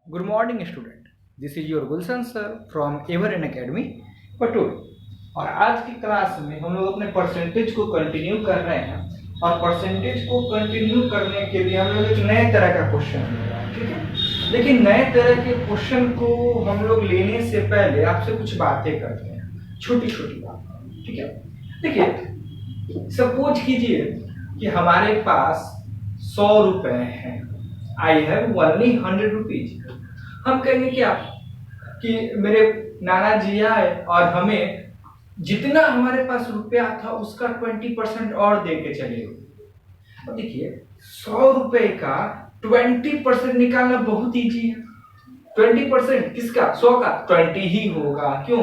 Good morning student. This is your Gulshan sir from Everin Academy Patori. और आज की class में हम लोग अपने परसेंटेज को कंटिन्यू कर रहे हैं और परसेंटेज को कंटिन्यू करने के लिए हम लोग एक नए तरह का क्वेश्चन ले रहे हैं, ठीक है। लेकिन नए तरह के क्वेश्चन को हम लोग लेने से पहले आपसे कुछ बातें करते हैं, छोटी छोटी बातें, ठीक है। देखिए, सपोज कीजिए कि हमारे पास 100 रुपए हैं। I have only 100 rupees. हम कहेंगे क्या कि मेरे नाना जी आए और हमें जितना हमारे पास रुपया था उसका 20% और दे के चले गए। अब देखिए, 100 रुपए का 20% निकालना बहुत इजी है। 20% किसका? 100 का 20 ही होगा। क्यों?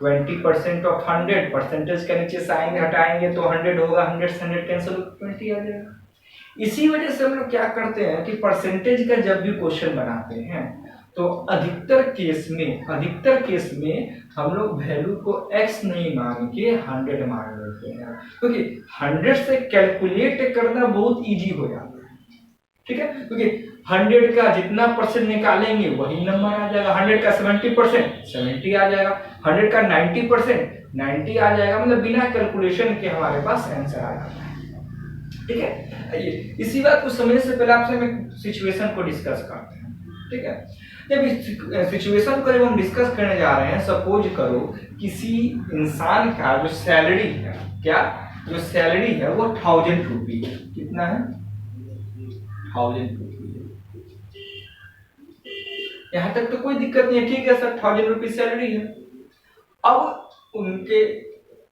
20% ऑफ 100, परसेंटेज के नीचे साइन हटाएंगे तो 100 होगा। 100 से 100 कैंसिल होगा, 20 आ जाएगा। इसी वजह से हम लोग क्या करते हैं कि परसेंटेज का जब भी क्वेश्चन बनाते हैं तो अधिकतर केस में हम लोग वैल्यू को x नहीं मान के 100 मान लेते हैं, क्योंकि 100 से कैलकुलेट करना बहुत इजी हो जाता है, ठीक है। क्योंकि 100 का जितना परसेंट निकालेंगे वही नंबर आ जाएगा। 100 का 70% 70 आ जाएगा। 100 का 90% 90 आ जाएगा। मतलब बिना कैलकुलेशन के हमारे पास आंसर आ जाता है, ठीक है। इसी बात को समझने से पहले आपसे हम सिचुएशन को डिस्कस करते हैं, ठीक है। जब इस सिचुएशन को जब हम डिस्कस करने जा रहे हैं, सपोज करो किसी इंसान का जो सैलरी है, क्या जो सैलरी है वो 1000 रुपी है। कितना है? 1000 रुपी। यहां तक तो कोई दिक्कत नहीं है, ठीक है सर, 1000 रुपी सैलरी है। अब उनके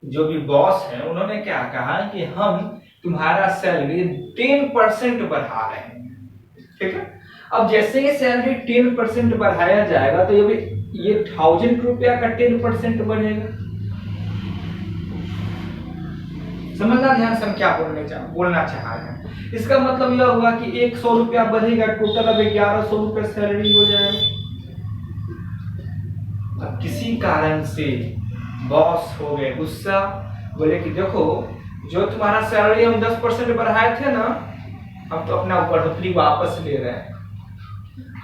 जो भी बॉस है उन्होंने क्या कहा कि हम तुम्हारा सैलरी 10% बढ़ा रहे हैं, ठीक है। अब जैसे ही सैलरी 10% बढ़ाया जाएगा तो ये 1000 रुपया का 10% बढ़ेगा। समझना ध्यान से हम क्या बोलना चाह रहे हैं। इसका मतलब यह हुआ कि 100 रुपया बढ़ेगा, टोटल अब 1100 रुपया सैलरी हो जाएगा। अब किसी कारण से बॉस हो गए गुस्सा, बोले कि देखो जो तुम्हारा सैलरी हम 10% बढ़ाए थे ना, हम तो अपना बढ़ोतरी वापस ले रहे हैं।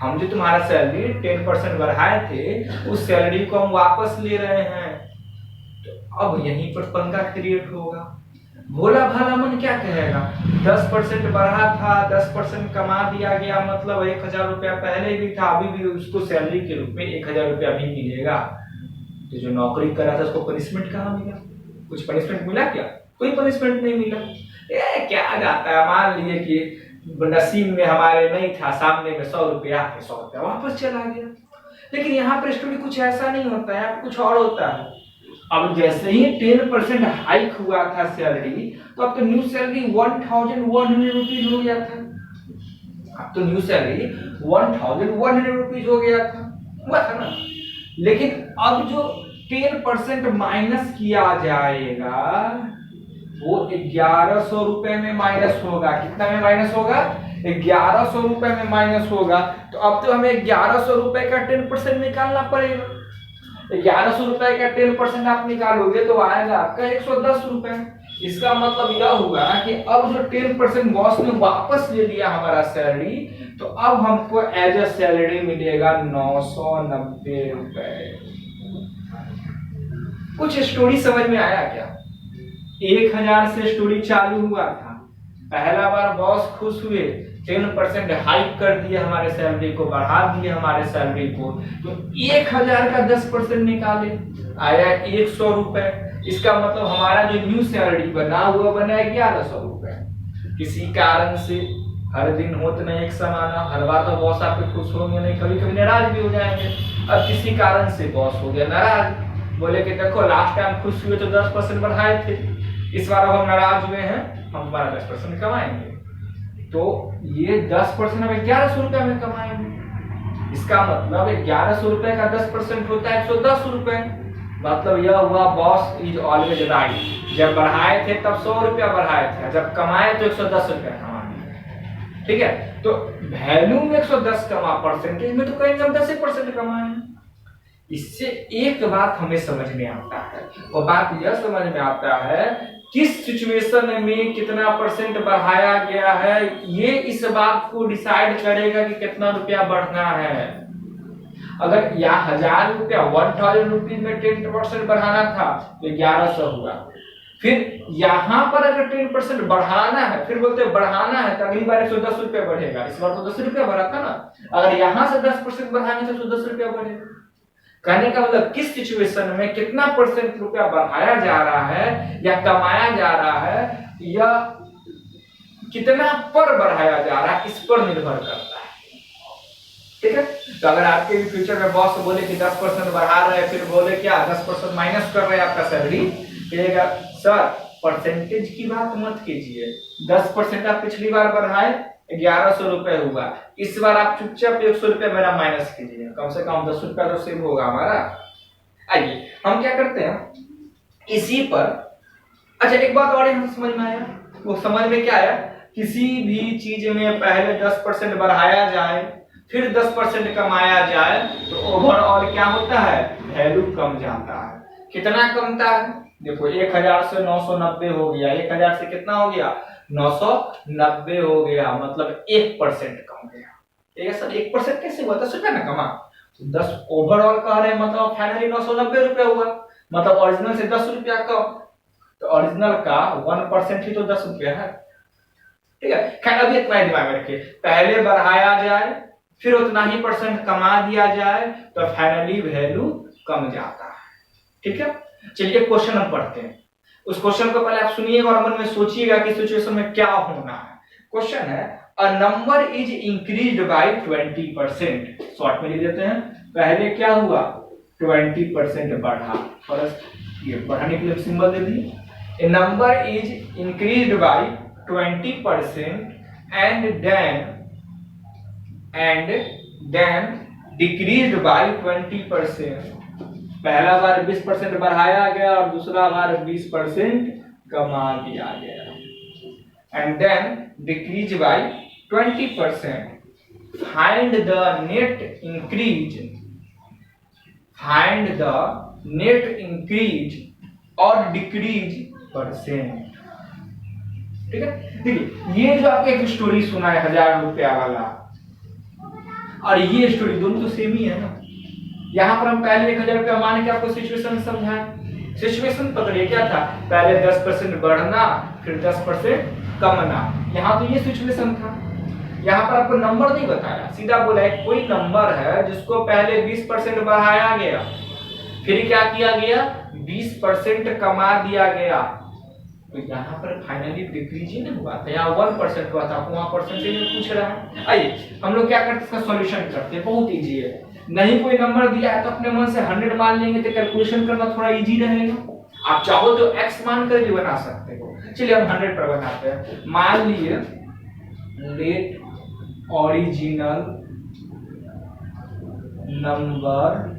हम जो तुम्हारा सैलरी 10% बढ़ाए थे उस सैलरी को हम वापस ले रहे हैं। तो अब यहीं पर पंगा क्रिएट होगा। भोला भाला मन क्या कहेगा? 10% बढ़ा था, 10% कमा दिया गया, मतलब 1000 रुपया पहले भी था, अभी भी उसको सैलरी के रूप में 1000 रुपया भी मिलेगा। तो जो नौकरी कर रहा था उसको पनिशमेंट कहाँ मिला? कुछ पनिशमेंट मिला क्या? कोई पनिशमेंट नहीं मिला। क्या जाता है, मान लिए कि नसीब में हमारे नहीं था, सामने में 100 रुपया 100 रुपया वापस चला गया। लेकिन यहाँ पर स्टोरी कुछ ऐसा नहीं होता है, कुछ और होता है। अब जैसे ही 10% हाइक हुआ था सैलरी, तो अब तो न्यू सैलरी 1100 रुपीज हो गया था। अब तो न्यू सैलरी 1100 रुपीज हो गया था, हुआ था ना। लेकिन अब जो 10% माइनस किया जाएगा वो 1100 रुपए में माइनस होगा। कितना में माइनस होगा? 1100 रुपए में माइनस होगा। तो अब तो हमें 1100 रुपए का 10% निकालना पड़ेगा। 1100 रुपए का 10% आप निकालोगे तो आएगा आपका 110 रुपए। इसका मतलब यह हुआ कि अब जो 10% बॉस ने वापस ले लिया हमारा सैलरी, तो अब हमको एज अ सैलरी मिलेगा 990 रुपए। कुछ स्टोरी समझ में आया क्या? 1000 से स्टोरी चालू हुआ था। पहला बार बॉस खुश हुए, 10% हाइक कर दिए, हमारे सैलरी को बढ़ा दिए हमारे सैलरी को। तो 1000 का 10% निकाले, आया 100 रुपए। इसका मतलब हमारा जो न्यू सैलरी बना हुआ बना 1100 रुपए। किसी कारण से हर दिन होता नहीं एक समाना, हर बार तो बॉस आपके खुश होंगे नहीं, कभी कभी नाराज भी हो जाएंगे। अब किसी कारण से बॉस हो गया नाराज, बोले कि देखो लास्ट टाइम खुश हुए तो 10% बढ़ाए थे, इस बार अब हम नाराज हुए हैं, हम हमारा 10% कमाएंगे। तो ये 10% हम 1100 रुपए में कमाएंगे। इसका मतलब 1100 रुपए का 10% होता है 110 रुपए। मतलब यह हुआ बॉस इज ऑलवेज राइट। जब बढ़ाए थे तब 100 रुपया बढ़ाए थे, जब कमाए तो 110 रुपया कमाए, ठीक है। तो वैल्यू में 110 कमा, परसेंटेज में तो कहेंगे हम 10% कमाए। इससे एक बात हमें समझ में आता है, वो बात यह समझ में आता है किस सिचुएशन में कितना परसेंट बढ़ाया गया है, ये इस बात को डिसाइड करेगा कि कितना रुपया बढ़ना है। अगर यहाँ 1000 रुपया 1000 रुपीज में 10% बढ़ाना था तो 1100 हुआ। फिर यहाँ पर अगर 10% बढ़ाना है, फिर बोलते बढ़ाना है तो अगली बार 110 रुपया बढ़ेगा, इस बार तो 10 रुपया बढ़ा था ना। अगर यहाँ से 10% बढ़ाएंगे तो 110 रुपया बढ़ेगा। कहने का मतलब किस सिचुएशन में कितना परसेंट रुपया बढ़ाया जा रहा है या कमाया जा रहा है या कितना पर बढ़ाया जा रहा है, इस पर निर्भर करता है। ठीक है, तो अगर आपके फ्यूचर में बॉस बोले कि 10% बढ़ा रहे हैं, फिर बोले क्या 10% माइनस कर रहे हैं आपका सैलरी, कहेगा सर परसेंटेज की बात मत कीजिए, 10% आप पिछली बार बढ़ाए 1100 रुपए हुआ, इस बार आप चुपचाप 100 रुपए मेरा माइनस कीजिए, कम से कम 10 रुपया तो सेव होगा हमारा। आइए हम क्या करते हैं इसी पर। अच्छा एक बात और हम समझ में आया, वो समझ में क्या आया, किसी भी चीज में पहले 10% बढ़ाया जाए फिर 10% कमाया जाए तो ओवरऑल क्या होता है, वैल्यू कम जाता है। कितना कमता है, देखो 1000 से 990 हो गया, 1000 से कितना हो गया 990 हो गया, मतलब 1% कम गया। ठीक है सर, 1% कैसे हुआ, 10 रुपया ना कमा, तो 10 ओवरऑल कह रहे हैं, मतलब फाइनली 990 रुपया हुआ, मतलब ओरिजिनल से 10 रुपया कम। तो ओरिजिनल का 1% ही तो 10 रुपया है। ठीक है, खैर अभी इतना ही दिमाग में रखिए, पहले बढ़ाया जाए फिर उतना ही परसेंट कमा दिया जाए तो फाइनली वैल्यू कम जाता है। ठीक है, चलिए क्वेश्चन हम पढ़ते हैं। उस क्वेश्चन को पहले आप सुनिएगा और मन में सोचिएगा कि सिचुएशन में क्या होना है। क्वेश्चन है a number is increased by 20%। Short में लिख देते हैं, पहले क्या हुआ 20% बढ़ा, और ये बढ़ाने के लिए सिंबल दे दिए। A number is increased by 20% and then decreased by 20%। पहला बार 20% बढ़ाया गया और दूसरा बार 20% कमा दिया गया, and then decreased by 20%। find the net increase और decrease परसेंट। ठीक है, देखिए ये जो आपको एक स्टोरी सुना है 1000 रुपया वाला और ये स्टोरी दोनों तो सेम ही है ना। यहाँ पर हम पहले 1000 रुपया मान के आपको सिचुएशन समझाएं। सिचुएशन पकड़िए क्या था, पहले 10% बढ़ना फिर 10% कमना, यहाँ तो ये सिचुएशन था। यहाँ पर आपको नंबर नहीं बताया, सीधा बोला है कोई नंबर है जिसको पहले 20% बढ़ाया गया फिर क्या किया गया 20% कमा दिया गया, तो यहाँ पर फाइनली डिक्रीज ही नहीं हुआ था, यहाँ 1% हुआ था, वहां परसेंटेज में पूछ रहा है। आइए हम लोग क्या करते हैं इसका सॉल्यूशन करते हैं, बहुत इजी है। नहीं कोई नंबर दिया है तो अपने मन से 100 मान लेंगे तो कैलकुलेशन करना थोड़ा इजी रहेगा। आप चाहो तो x मान कर भी बना सकते हो, चलिए हम 100 पर बनाते हैं। मान लिए let original number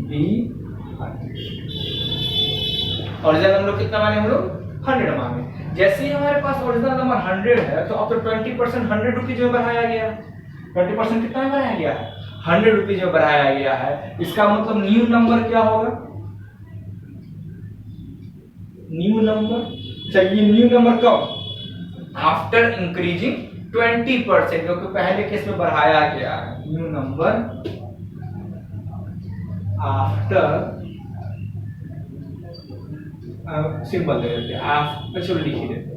B, original number कितना माने हम लोग 100 माने। जैसे ही हमारे पास ओरिजिनल नंबर 100 है तो अब तो 20% 100 रुपीज में बढ़ाया गया, 20% कितना में बढ़ाया गया है 100 रुपीज में बढ़ाया गया है। इसका मतलब न्यू नंबर क्या होगा, न्यू नंबर, चलिए न्यू नंबर कब, आफ्टर इंक्रीजिंग 20%, जो कि पहले केस में बढ़ाया गया है। न्यू नंबर आफ्टर सिंपल दे देते हैं, चलो लिख ही देते,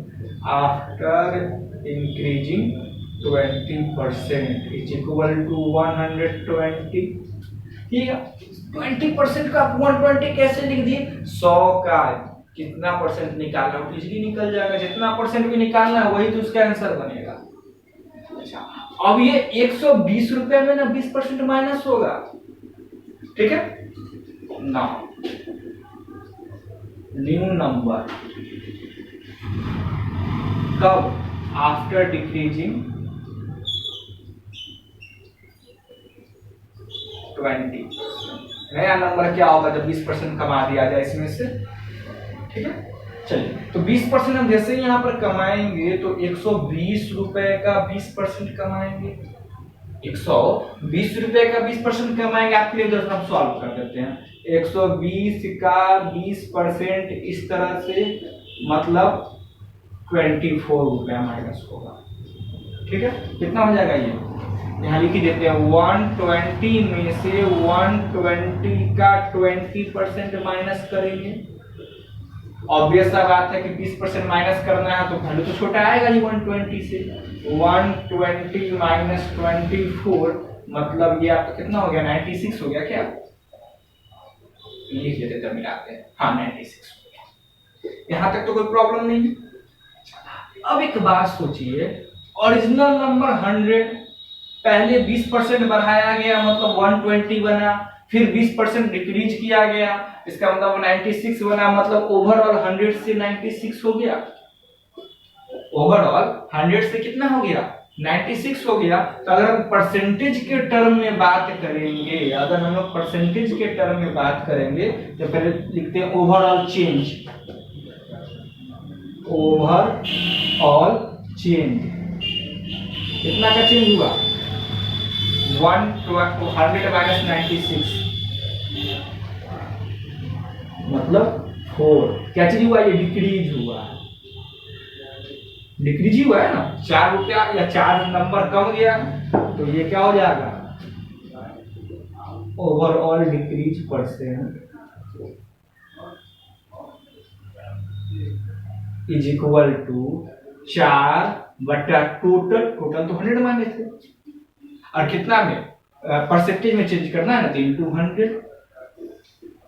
after increasing 20% is equal to 120। ठीक है, 20% का 120 कैसे लिख दिए, 100 का कितना परसेंट निकालना है इजीली निकल जाएगा, जितना परसेंट भी निकालना है वही तो उसका आंसर बनेगा। अच्छा अब ये 120 रुपए में ना 20% माइनस होगा। ठीक है ना, न्यू नंबर कब, आफ्टर डिक्रीजिंग 20। नया नंबर क्या होगा जब 20% कमा दिया जाए इसमें से। ठीक है, चलिए तो 20% हम जैसे ही यहाँ पर कमाएंगे तो 120 रुपए का 20% कमाएंगे, 120 रुपए का 20% कमाएंगे। आपके लिए दोस्तों हम सॉल्व कर देते हैं, 120 का 20% इस तरह से, मतलब 24 रुपया माइनस होगा। ठीक है, कितना हो जाएगा ये, यहाँ लिख ही देते हैं। 120 में से 120 का 20% माइनस करेंगे। ऑब्वियस सा बात है कि 20% माइनस करना है तो वैल्यू तो छोटा आएगा ही 120 से। 120 माइनस 24 मतलब ये आपका कितना हो गया, 96 हो गया क्या, लिख लेते तब मिलाते हैं। हाँ 96 हो गया, यहाँ तक तो कोई प्रॉब्लम नहीं। अब एक बात सोचिए, ओरिजिनल नंबर 100, पहले 20% बढ़ाया गया मतलब 120 बना, फिर 20% डिक्रीज किया गया, इसका मतलब 96 बना, मतलब ओवरऑल 100 से 96 हो गया। ओवरऑल 100 से कितना हो गया, 96 हो गया। तो अगर हम परसेंटेज के टर्म में बात करेंगे, अगर हम लोग परसेंटेज के टर्म में बात करेंगे तो पहले लिखते हैं ओवरऑल चेंज, ओवरऑल चेंज कितना का चेंज हुआ, 100 माइनस 96 मतलब 4। क्या चीज हुआ, ये डिक्रीज हुआ, डिक्रीज ही हुआ है ना, 4 रुपया या 4 नंबर कम गया, तो ये क्या हो जाएगा, overall decrease percent is equal to 4 बटा टोटल, टोटल तो 100 माने थे, और कितना में परसेंटेज में चेंज करना है ना, तो इनटू 100,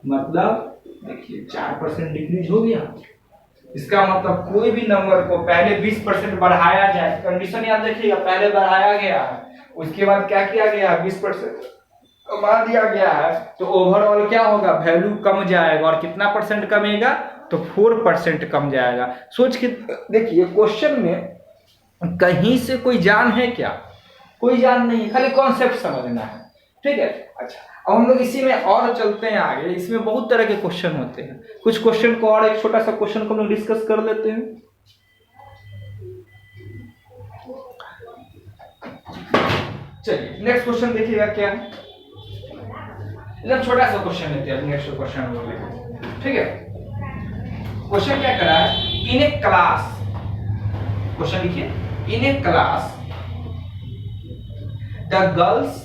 मतलब देखिए 4% डिक्रीज हो गया। इसका मतलब कोई भी नंबर को पहले 20% बढ़ाया जाए, कंडीशन याद रखिएगा, पहले बढ़ाया गया है, उसके बाद क्या किया गया, 20% मान दिया गया है, तो ओवरऑल क्या होगा, वैल्यू कम जाएगा, और कितना परसेंट कमेगा, तो 4% कम जाएगा। सोच के देखिए, क्वेश्चन में कहीं से कोई जान है क्या, कोई जान नहीं है, खाली कॉन्सेप्ट समझना है। ठीक है, अच्छा अब हम लोग इसी में और चलते हैं आगे। इसमें बहुत तरह के क्वेश्चन होते हैं, कुछ क्वेश्चन को और एक छोटा सा क्वेश्चन को हम लोग डिस्कस कर लेते हैं। चलिए नेक्स्ट क्वेश्चन देखिएगा क्या है, एकदम छोटा सा क्वेश्चन लेते हैं, नेक्स्ट क्वेश्चन बोलेंगे। ठीक है, क्वेश्चन क्या करा है, इन ए क्लास, क्वेश्चन लिखिए, इन ए class the girls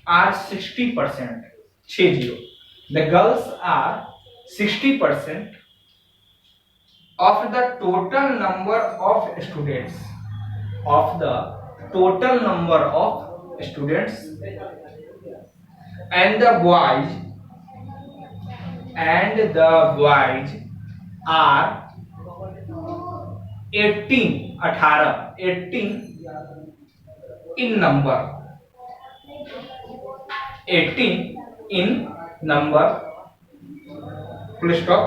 are 60%, 60, the girls are 60% of the total number of students, of the total number of students, and the boys are 18 in number, 18 in number, full stop.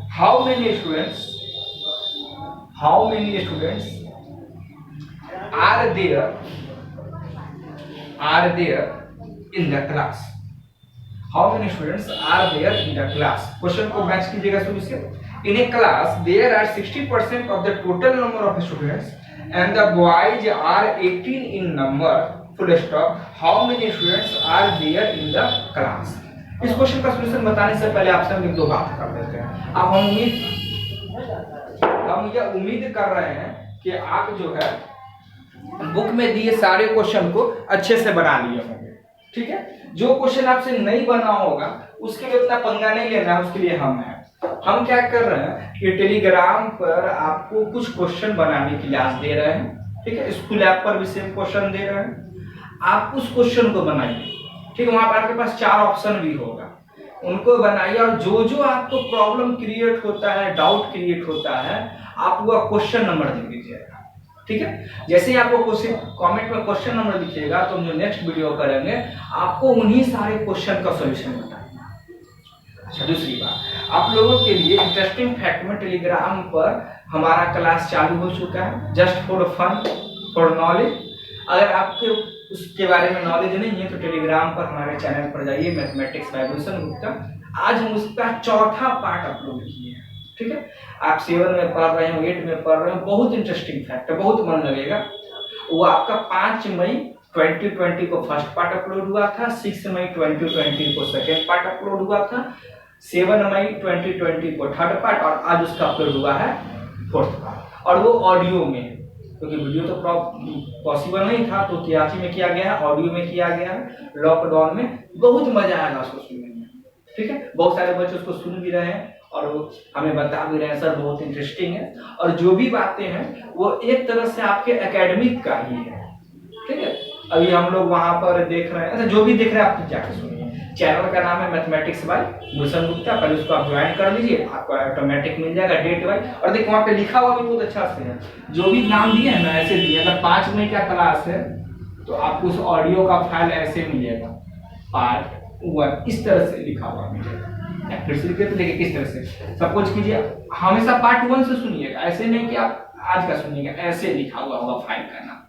How many students are there in the class, how many students are there in the class। Question को match कीजिएगा शुरू से। In a class there are 60% of the total number of students and the boys are 18 in number, full stop। How many students are there in the class। इस question का solution बताने से पहले आपसे हम एक दो बात कर लेते हैं। अब हम ये उम्मीद कर रहे हैं कि आप जो है बुक में दिए सारे क्वेश्चन को अच्छे से बना लिए होंगे। ठीक है, जो क्वेश्चन आपसे नहीं बना होगा उसके लिए उतना पंगा नहीं लेना, उसके लिए हम क्या कर रहे हैं कि टेलीग्राम पर आपको कुछ क्वेश्चन बनाने की क्लास दे रहे हैं। ठीक है, स्कूल ऐप पर भी सेम क्वेश्चन दे रहे हैं, आप उस क्वेश्चन को बनाइए। ठीक है, वहां पर आपके पास 4 ऑप्शन भी होगा, उनको बनाइए, और जो जो आपको प्रॉब्लम क्रिएट होता है, डाउट क्रिएट होता है, आप वो क्वेश्चन नंबर लिख दीजिएगा। ठीक है, जैसे ही आपको क्वेश्चन कमेंट में क्वेश्चन नंबर लिखिएगा तो हम जो नेक्स्ट वीडियो करेंगे आपको उन्हीं सारे क्वेश्चन का सॉल्यूशन बताएंगे। अच्छा, दूसरी बात, आप लोगों के लिए इंटरेस्टिंग फैक्ट में टेलीग्राम पर हमारा क्लास चालू हो चुका है, just for fun, for knowledge. अगर आपके उसके बारे में नॉलेज नहीं है तो टेलीग्राम पर हमारे चैनल पर जाइए, मैथमेटिक्स बाय गुलशन गुप्ता। आज हम उसका चौथा पार्ट अपलोड किए हैं। ठीक है, आप 7 में पढ़ रहे हो, 8 में पढ़ रहे हो, बहुत इंटरेस्टिंग फैक्ट है, बहुत मन लगेगा। वो आपका 5 मई 2020 को फर्स्ट पार्ट अपलोड हुआ था, 6 मई 2020 को सेकेंड पार्ट अपलोड हुआ था, 7 मई 2020 को थर्ड पार्ट, और आज उसका अपलोड हुआ है फोर्थ पार्ट, और वो ऑडियो में, क्योंकि वीडियो तो पॉसिबल नहीं था तो कराची में किया गया है, ऑडियो में किया गया है लॉकडाउन में। बहुत मजा आएगा उसको सुनने में, ठीक है। बहुत सारे बच्चे उसको सुन भी रहे हैं और हमें बता भी रहे हैं सर बहुत इंटरेस्टिंग है, और जो भी बातें हैं वो एक तरह से आपके एकेडमिक का ही है, ठीक है। अभी हम लोग वहां पर देख रहे हैं, अच्छा जो भी देख रहे हैं आप जाके सुनिए। चैनल का नाम है मैथमेटिक्स बाय गुलशन गुप्ता, पहले उसको आप ज्वाइन कर लीजिए, आपको ऑटोमेटिक मिल जाएगा डेट वाइज। और देखो वहाँ पे लिखा हुआ भी बहुत अच्छा से है, जो भी नाम दिए है ना ऐसे दिए। अगर 5 मई का क्लास है तो आपको उस ऑडियो का फाइल ऐसे मिलेगा, पार्ट 1 इस तरह से लिखा हुआ मिलेगा। फिर से लिखे तो देखिए किस तरह से, सपोज कीजिए हमेशा पार्ट 1 से सुनिएगा, ऐसे नहीं कि आप आज का सुनिएगा, ऐसे लिखा हुआ होगा फाइल का नाम।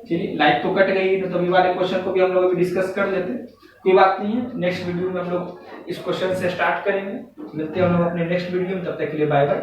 चलिए लाइट तो कट गई तो तभी वाले क्वेश्चन को भी हम लोग अभी डिस्कस कर लेते हैं, कोई बात नहीं है। नेक्स्ट वीडियो में हम लोग इस क्वेश्चन से स्टार्ट करेंगे। मिलते हैं हम लोग अपने नेक्स्ट वीडियो में, तब तक के लिए बाय बाय।